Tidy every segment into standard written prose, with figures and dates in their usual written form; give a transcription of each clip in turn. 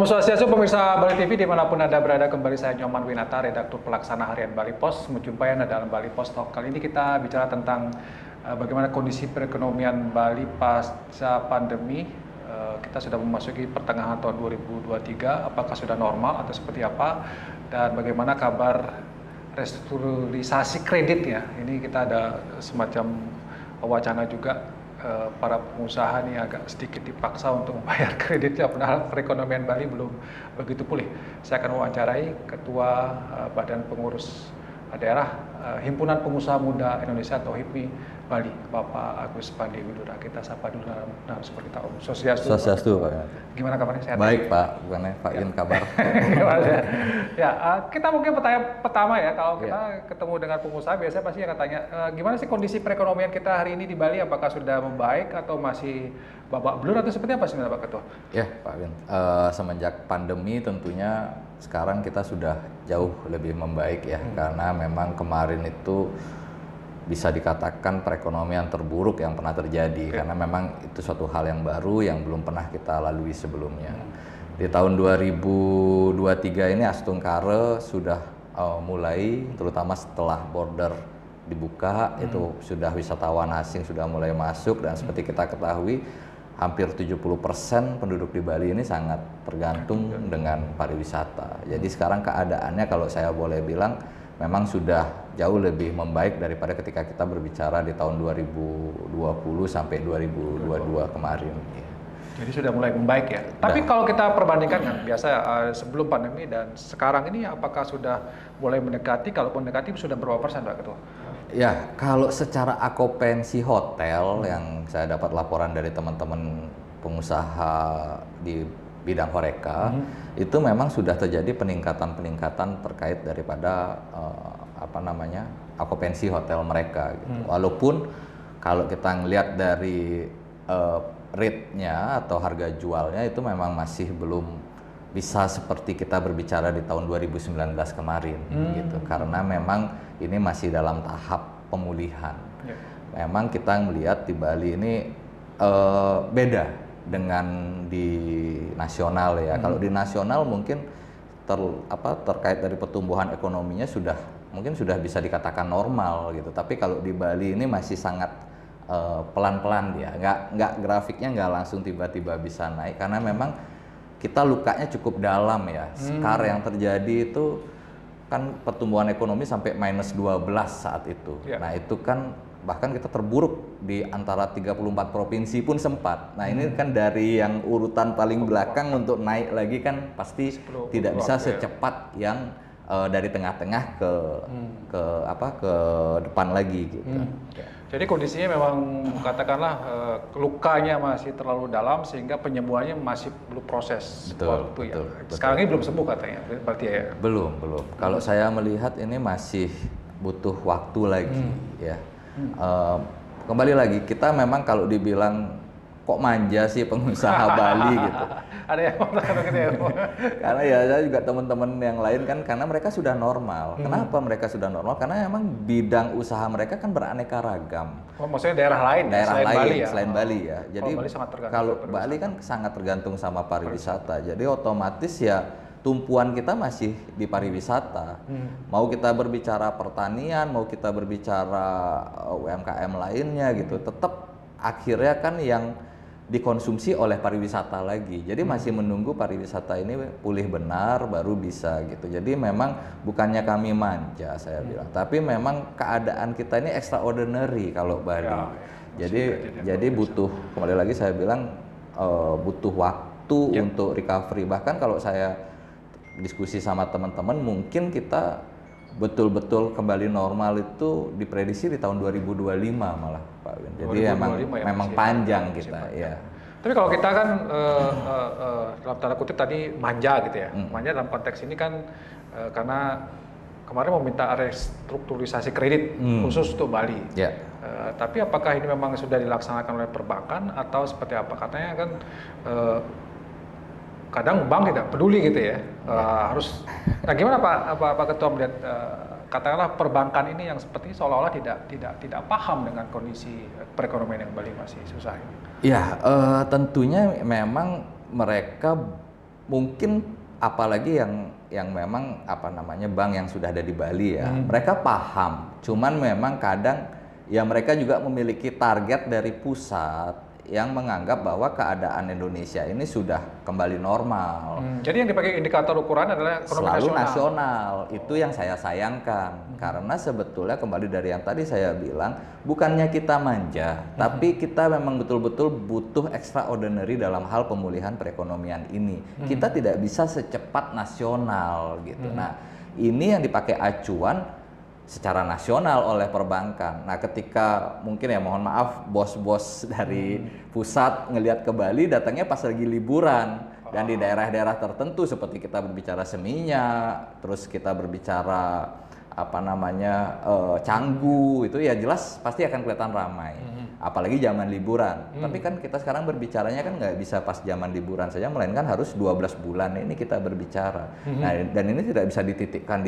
Om Swastiastu pemirsa Bali TV dimanapun Anda berada, kembali saya Nyoman Winata, redaktur pelaksana harian Bali Pos, menjumpai Anda dalam Bali Pos Talk. Kali ini kita bicara tentang bagaimana kondisi perekonomian Bali pasca pandemi. Kita sudah memasuki pertengahan tahun 2023, apakah sudah normal atau seperti apa, dan bagaimana kabar restrukturisasi kreditnya. Ini kita ada semacam wacana juga. Para pengusaha ini agak sedikit dipaksa untuk membayar kreditnya, padahal perekonomian Bali belum begitu pulih. Saya akan wawancarai Ketua Badan Pengurus Daerah Himpunan Pengusaha Muda Indonesia atau HIPMI Bali, Bapak Agus Pandi Widura. Kita sapa dulu dalam seperti tahu. Swastiastu, Pak. Gimana kabarnya? Sehat? Baik, Pak. Bukannya Pak In kabar. Ya, kita mungkin pertama ya, kalau kita ketemu dengan pengusaha biasanya pasti akan tanya, gimana sih kondisi perekonomian kita hari ini di Bali? Apakah sudah membaik atau masih babak belur atau seperti apa sebenarnya Pak Ketua? Ya, Pak Win. Semenjak pandemi tentunya sekarang kita sudah jauh lebih membaik ya, karena memang kemarin itu bisa dikatakan perekonomian terburuk yang pernah terjadi, karena memang itu suatu hal yang baru yang belum pernah kita lalui sebelumnya. Di tahun 2023 ini Astungkare sudah mulai, terutama setelah border dibuka, itu sudah wisatawan asing sudah mulai masuk, dan seperti kita ketahui hampir 70% penduduk di Bali ini sangat tergantung dengan pariwisata. Jadi sekarang keadaannya kalau saya boleh bilang memang sudah jauh lebih membaik daripada ketika kita berbicara di tahun 2020 sampai 2022 kemarin. Jadi sudah mulai membaik ya. Tapi kalau kita perbandingkan kan biasa sebelum pandemi dan sekarang ini, apakah sudah mulai mendekati? Kalau mendekati sudah berapa persen, Pak Ketua? Ya, kalau secara akupansi hotel yang saya dapat laporan dari teman-teman pengusaha di bidang horeca, itu memang sudah terjadi peningkatan terkait daripada akupansi hotel mereka gitu. Walaupun kalau kita ngelihat dari rate-nya atau harga jualnya itu memang masih belum bisa seperti kita berbicara di tahun 2019 kemarin gitu, karena memang ini masih dalam tahap pemulihan. Memang kita melihat di Bali ini beda dengan di nasional ya. Kalau di nasional mungkin terkait dari pertumbuhan ekonominya mungkin sudah bisa dikatakan normal gitu. Tapi kalau di Bali ini masih sangat pelan-pelan dia. Nggak grafiknya nggak langsung tiba-tiba bisa naik, karena memang kita lukanya cukup dalam ya. Skar yang terjadi itu kan pertumbuhan ekonomi sampai -12 saat itu. Nah itu kan bahkan kita terburuk di antara 34 provinsi pun sempat. Nah ini kan dari yang urutan paling belakang untuk naik lagi kan pasti tidak bisa secepat yang dari tengah-tengah ke depan lagi gitu. Jadi kondisinya memang katakanlah lukanya masih terlalu dalam sehingga penyembuhannya masih belum proses waktu ya. Sekarang ini belum sembuh katanya, berarti ya? Belum. Kalau saya melihat ini masih butuh waktu lagi ya. Kembali lagi, kita memang kalau dibilang kok manja sih pengusaha Bali gitu. Ada yang mengatakan gitu ya? Karena ya saya juga teman-teman yang lain kan, karena mereka sudah normal. Kenapa mereka sudah normal? Karena memang bidang usaha mereka kan beraneka ragam. Oh, maksudnya daerah lain selain Bali ya? Selain Bali ya. Jadi kalau Bali kan sangat tergantung sama pariwisata. Jadi otomatis ya tumpuan kita masih di pariwisata. Mau kita berbicara pertanian, mau kita berbicara UMKM lainnya gitu, tetap akhirnya kan yang dikonsumsi oleh pariwisata lagi. Jadi masih menunggu pariwisata ini pulih benar baru bisa gitu. Jadi memang bukannya kami manja saya bilang, tapi memang keadaan kita ini extraordinary kalau Bali. Jadi butuh, kembali lagi saya bilang butuh waktu untuk recovery. Bahkan kalau saya diskusi sama teman-teman, mungkin kita betul-betul kembali normal itu diprediksi di tahun 2025 malah Pak Win. Jadi memang panjang kita ya. Tapi kalau kita kan dalam tanda kutip tadi manja gitu ya. Manja dalam konteks ini kan karena kemarin meminta restrukturisasi kredit khusus untuk Bali. Tapi apakah ini memang sudah dilaksanakan oleh perbankan atau seperti apa? Katanya kan kadang bank tidak peduli gitu ya. Harus. Nah, gimana Pak Ketua melihat katakanlah perbankan ini yang seperti seolah-olah tidak paham dengan kondisi perekonomian yang Bali masih susah. Ya, tentunya memang mereka mungkin apalagi yang memang apa namanya bank yang sudah ada di Bali ya, mereka paham. Cuman memang kadang ya mereka juga memiliki target dari pusat yang menganggap bahwa keadaan Indonesia ini sudah kembali normal. Jadi yang dipakai indikator ukuran adalah ekonomi Selalu nasional. nasional. Itu yang saya sayangkan. Karena sebetulnya kembali dari yang tadi saya bilang, bukannya kita manja, tapi kita memang betul-betul butuh extraordinary dalam hal pemulihan perekonomian ini. Kita tidak bisa secepat nasional gitu. Nah, ini yang dipakai acuan secara nasional oleh perbankan. Nah, ketika mungkin ya mohon maaf bos-bos dari pusat ngelihat ke Bali datangnya pas lagi liburan dan di daerah-daerah tertentu seperti kita berbicara Seminyak, terus kita berbicara apa namanya Canggu, itu ya jelas pasti akan kelihatan ramai. Apalagi zaman liburan. Tapi kan kita sekarang berbicaranya kan nggak bisa pas zaman liburan saja, melainkan harus 12 bulan ini kita berbicara. Nah, dan ini tidak bisa dititikkan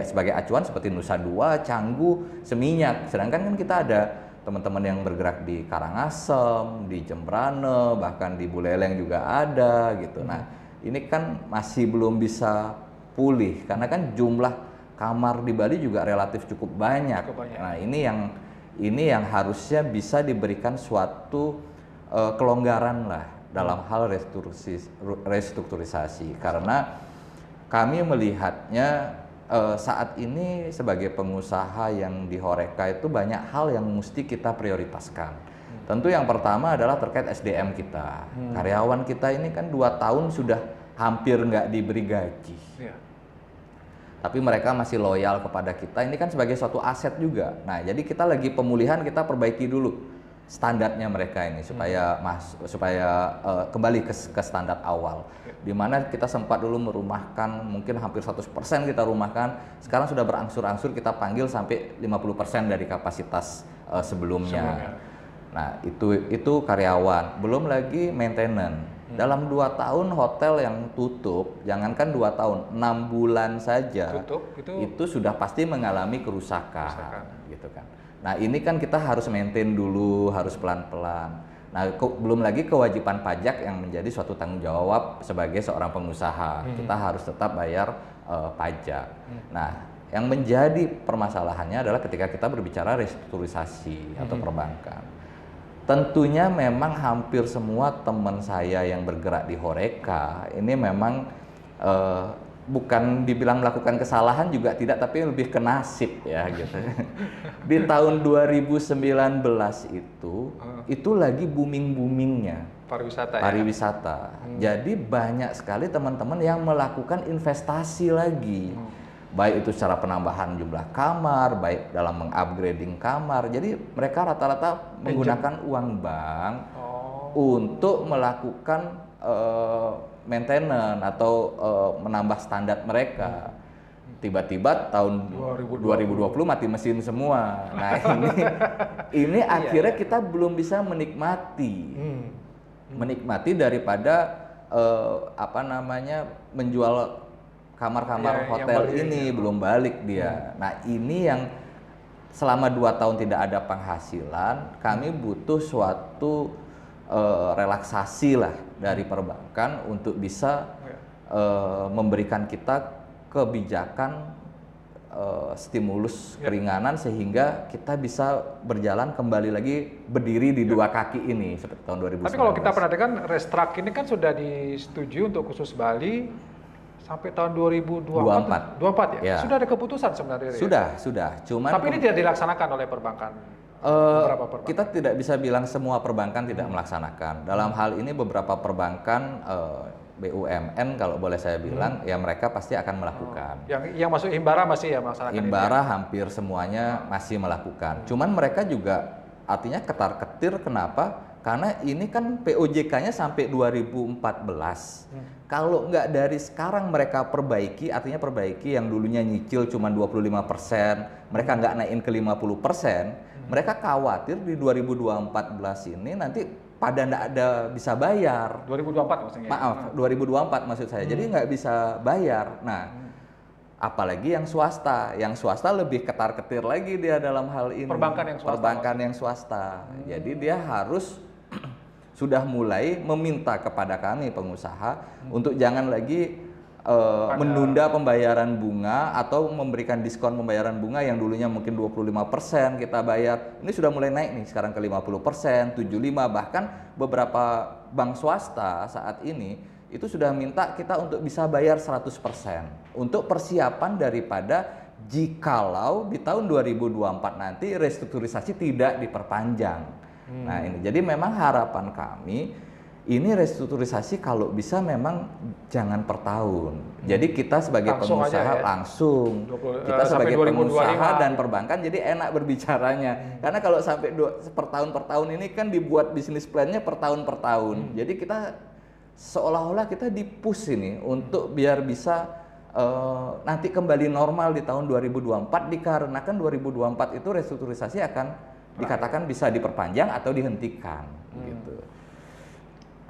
sebagai acuan seperti Nusa Dua, Canggu, Seminyak. Sedangkan kan kita ada teman-teman yang bergerak di Karangasem, di Jembrane, bahkan di Buleleng juga ada gitu. Nah, ini kan masih belum bisa pulih karena kan jumlah kamar di Bali juga relatif cukup banyak. Nah, ini yang harusnya bisa diberikan suatu kelonggaran lah dalam hal restrukturisasi karena kami melihatnya saat ini sebagai pengusaha yang di Horeca itu banyak hal yang mesti kita prioritaskan. Tentu yang pertama adalah terkait SDM kita. Karyawan kita ini kan 2 tahun sudah hampir nggak diberi gaji. Tapi mereka masih loyal kepada kita, ini kan sebagai suatu aset juga. Nah, jadi kita lagi pemulihan, kita perbaiki dulu standarnya mereka ini supaya kembali ke standar awal. Di mana kita sempat dulu merumahkan, mungkin hampir 100% kita rumahkan, sekarang sudah berangsur-angsur kita panggil sampai 50% dari kapasitas sebelumnya. Nah, itu karyawan, belum lagi maintenance. Dalam 2 tahun hotel yang tutup, jangankan 2 tahun, 6 bulan saja tutup, itu sudah pasti mengalami kerusakan. Gitu kan. Nah, ini kan kita harus maintain dulu, harus pelan-pelan. Nah, belum lagi kewajiban pajak yang menjadi suatu tanggung jawab sebagai seorang pengusaha. Kita harus tetap bayar pajak. Nah, yang menjadi permasalahannya adalah ketika kita berbicara restrukturisasi atau perbankan. Tentunya memang hampir semua teman saya yang bergerak di Horeca ini memang bukan dibilang melakukan kesalahan juga tidak, tapi lebih ke nasib ya gitu. Di tahun 2019 itu lagi booming-boomingnya pariwisata. Jadi banyak sekali teman-teman yang melakukan investasi lagi. Baik itu secara penambahan jumlah kamar, baik dalam mengupgrading kamar. Jadi mereka rata-rata menggunakan uang bank untuk melakukan maintenance atau menambah standar mereka. Tiba-tiba tahun 2020 mati mesin semua. Nah, ini akhirnya kita belum bisa menikmati daripada menjual kamar-kamar hotel ini belum balik dia. Nah, ini yang selama 2 tahun tidak ada penghasilan, kami butuh suatu relaksasi lah dari perbankan untuk bisa memberikan kita kebijakan stimulus keringanan sehingga kita bisa berjalan kembali lagi berdiri di 2 kaki ini seperti tahun 2019. Tapi kalau kita perhatikan Restrak ini kan sudah disetujui untuk khusus Bali sampai tahun 2024 ya? Sudah ada keputusan sebenarnya. Sudah. Cuman tapi ini tidak dilaksanakan oleh perbankan. Beberapa perbankan. Kita tidak bisa bilang semua perbankan tidak melaksanakan. Dalam hal ini beberapa perbankan BUMN kalau boleh saya bilang ya mereka pasti akan melakukan. Yang masuk Himbara masih ya melaksanakan. Himbara hampir semuanya masih melakukan. Cuman mereka juga artinya ketar-ketir kenapa? Karena ini kan POJK-nya sampai 2014. Kalau nggak dari sekarang mereka perbaiki, artinya perbaiki yang dulunya nyicil cuma 25%, mereka nggak naikin ke 50%, mereka khawatir di 2014 ini nanti pada nggak ada bisa bayar. 2024 maksudnya? Maaf, 2024 maksud saya. Jadi nggak bisa bayar. Nah, apalagi yang swasta lebih ketar-ketir lagi dia dalam hal ini. Perbankan yang swasta. Perbankan yang swasta. Jadi dia harus sudah mulai meminta kepada kami pengusaha untuk jangan lagi menunda pembayaran bunga atau memberikan diskon pembayaran bunga yang dulunya mungkin 25% kita bayar. Ini sudah mulai naik nih sekarang ke 50%, 75%, bahkan beberapa bank swasta saat ini itu sudah minta kita untuk bisa bayar 100% untuk persiapan daripada jikalau di tahun 2024 nanti restrukturisasi tidak diperpanjang. Nah ini jadi memang harapan kami ini restrukturisasi kalau bisa memang jangan per tahun. Jadi kita sebagai Langsung pengusaha aja ya? langsung, kita sampai sebagai 2025. pengusaha dan perbankan jadi enak berbicaranya. Karena kalau sampai per tahun ini kan dibuat bisnis plan-nya per tahun. Jadi kita seolah-olah kita di-push ini untuk biar bisa nanti kembali normal di tahun 2024 dikarenakan 2024 itu restrukturisasi akan dikatakan bisa diperpanjang atau dihentikan gitu.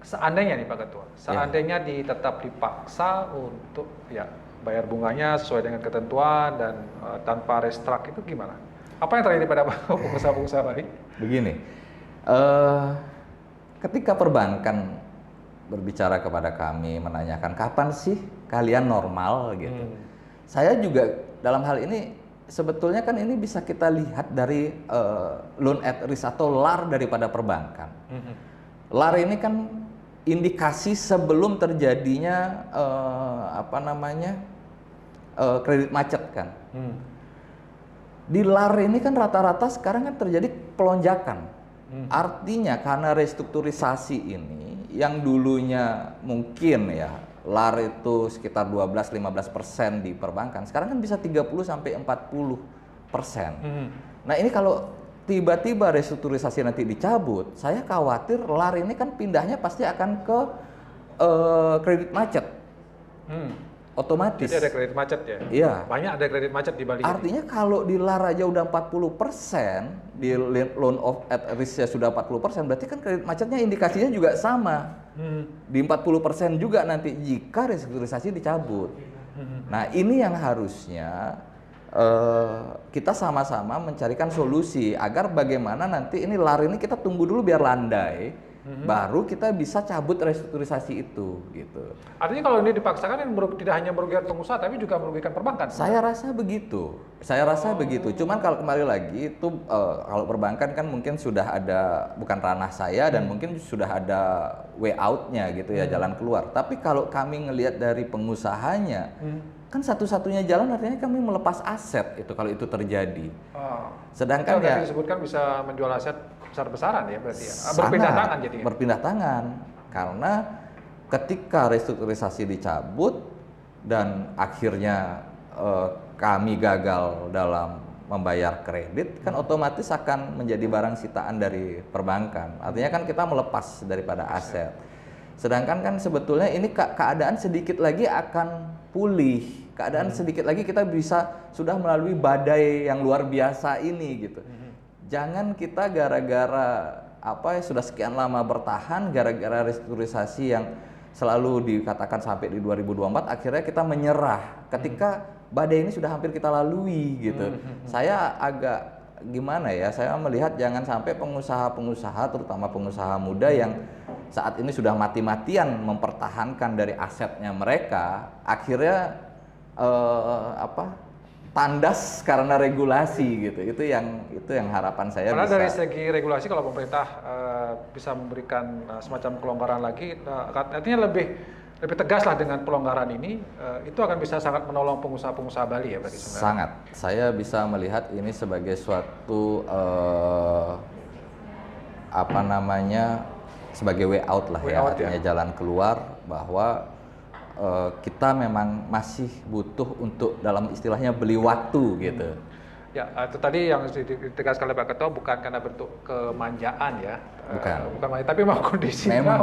Seandainya nih Pak Ketua, seandainya tetap dipaksa untuk ya bayar bunganya sesuai dengan ketentuan dan tanpa restruct itu gimana? Apa yang terjadi pada pengusaha-pengusaha Bali? Begini, ketika perbankan berbicara kepada kami menanyakan kapan sih kalian normal gitu, saya juga dalam hal ini sebetulnya kan ini bisa kita lihat dari loan at risk atau LAR daripada perbankan. LAR ini kan indikasi sebelum terjadinya kredit macet kan. Di LAR ini kan rata-rata sekarang kan terjadi pelonjakan. Artinya karena restrukturisasi ini yang dulunya mungkin ya LAR itu sekitar 12-15% di perbankan, sekarang kan bisa 30-40%. Nah ini kalau tiba-tiba restrukturisasi nanti dicabut, saya khawatir LAR ini kan pindahnya pasti akan ke kredit macet. Otomatis. Jadi ada kredit macet ya? Iya. Banyak ada kredit macet di Bali. Artinya kalau di LAR aja udah 40%, di loan of at risk-nya sudah 40%, berarti kan kredit macetnya indikasinya juga sama. Di 40% juga nanti jika restrukturisasi dicabut. Nah ini yang harusnya kita sama-sama mencarikan solusi agar bagaimana nanti ini LAR ini kita tunggu dulu biar landai. Baru kita bisa cabut restrukturisasi itu gitu. Artinya kalau ini dipaksakan tidak hanya merugikan pengusaha tapi juga merugikan perbankan. Saya rasa begitu. Cuman kalau kembali lagi itu kalau perbankan kan mungkin sudah ada, bukan ranah saya dan mungkin sudah ada way out-nya gitu ya, jalan keluar. Tapi kalau kami ngelihat dari pengusahanya, kan satu-satunya jalan artinya kami melepas aset itu kalau itu terjadi. Sedangkan ya disebutkan bisa menjual aset besar-besaran ya berarti ya. Berpindah tangan jadi. Berpindah tangan karena ketika restrukturisasi dicabut dan akhirnya kami gagal dalam membayar kredit, kan otomatis akan menjadi barang sitaan dari perbankan. Artinya kan kita melepas daripada aset. Sedangkan kan sebetulnya ini keadaan sedikit lagi akan pulih. Keadaan sedikit lagi kita bisa sudah melalui badai yang luar biasa ini gitu. Jangan kita gara-gara sudah sekian lama bertahan gara-gara restrukturisasi yang selalu dikatakan sampai di 2024 akhirnya kita menyerah ketika badai ini sudah hampir kita lalui gitu. Saya agak gimana ya, saya melihat jangan sampai pengusaha-pengusaha terutama pengusaha muda yang saat ini sudah mati-matian mempertahankan dari asetnya mereka akhirnya tandas karena regulasi gitu. Itu yang harapan saya. Karena dari segi regulasi kalau pemerintah bisa memberikan semacam kelonggaran lagi, artinya lebih tegas lah dengan pelonggaran ini, itu akan bisa sangat menolong pengusaha-pengusaha Bali ya berarti sebenarnya. Sangat. Saya bisa melihat ini sebagai suatu sebagai way out lah ya, artinya jalan keluar bahwa kita memang masih butuh untuk dalam istilahnya beli waktu gitu. Ya, itu tadi yang ditegaskan oleh Pak Ketua bukan karena bentuk kemanjaan ya. Bukan manja, tapi memang kondisi. Memang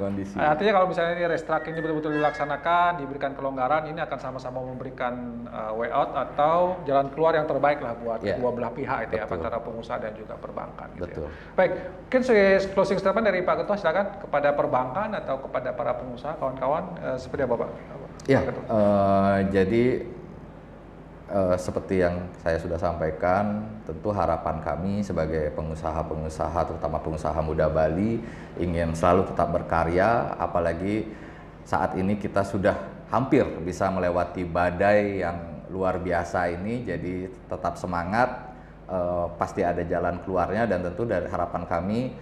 kondisi. Artinya kalau misalnya ini restruct ini betul-betul dilaksanakan, diberikan kelonggaran, ini akan sama-sama memberikan way out atau jalan keluar yang terbaik lah buat kedua belah pihak itu ya, antara pengusaha dan juga perbankan gitu. Ya. Baik, mungkin sebagai closing statement dari Pak Ketua silakan kepada perbankan atau kepada para pengusaha, kawan-kawan seperti apa Pak? Ya, jadi seperti yang saya sudah sampaikan, tentu harapan kami sebagai pengusaha-pengusaha, terutama pengusaha muda Bali, ingin selalu tetap berkarya, apalagi saat ini kita sudah hampir bisa melewati badai yang luar biasa ini, jadi tetap semangat, pasti ada jalan keluarnya, dan tentu dari harapan kami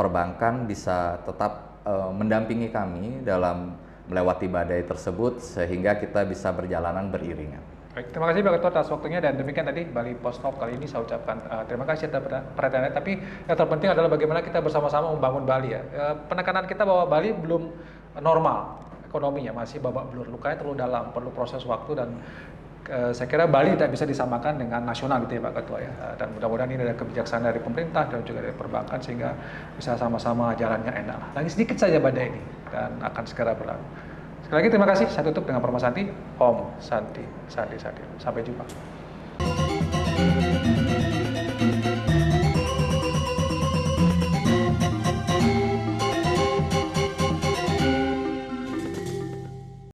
perbankan bisa tetap mendampingi kami dalam melewati badai tersebut sehingga kita bisa berjalanan beriringan. Baik, terima kasih Pak Ketua atas waktunya, dan demikian tadi Bali Post Talk kali ini saya ucapkan terima kasih atas perhatiannya. Tapi yang terpenting adalah bagaimana kita bersama-sama membangun Bali ya. Penekanan kita bahwa Bali belum normal ekonominya, masih babak belur, lukanya terlalu dalam, perlu proses waktu, dan saya kira Bali tidak bisa disamakan dengan nasional gitu ya Pak Ketua ya. Dan mudah-mudahan ini ada kebijaksanaan dari pemerintah dan juga dari perbankan sehingga bisa sama-sama jalannya enak. Lagi sedikit saja badai ini dan akan segera berlalu. Sekali lagi terima kasih, saya tutup dengan Perma Santi, Om Santi, Sadi. Sampai jumpa.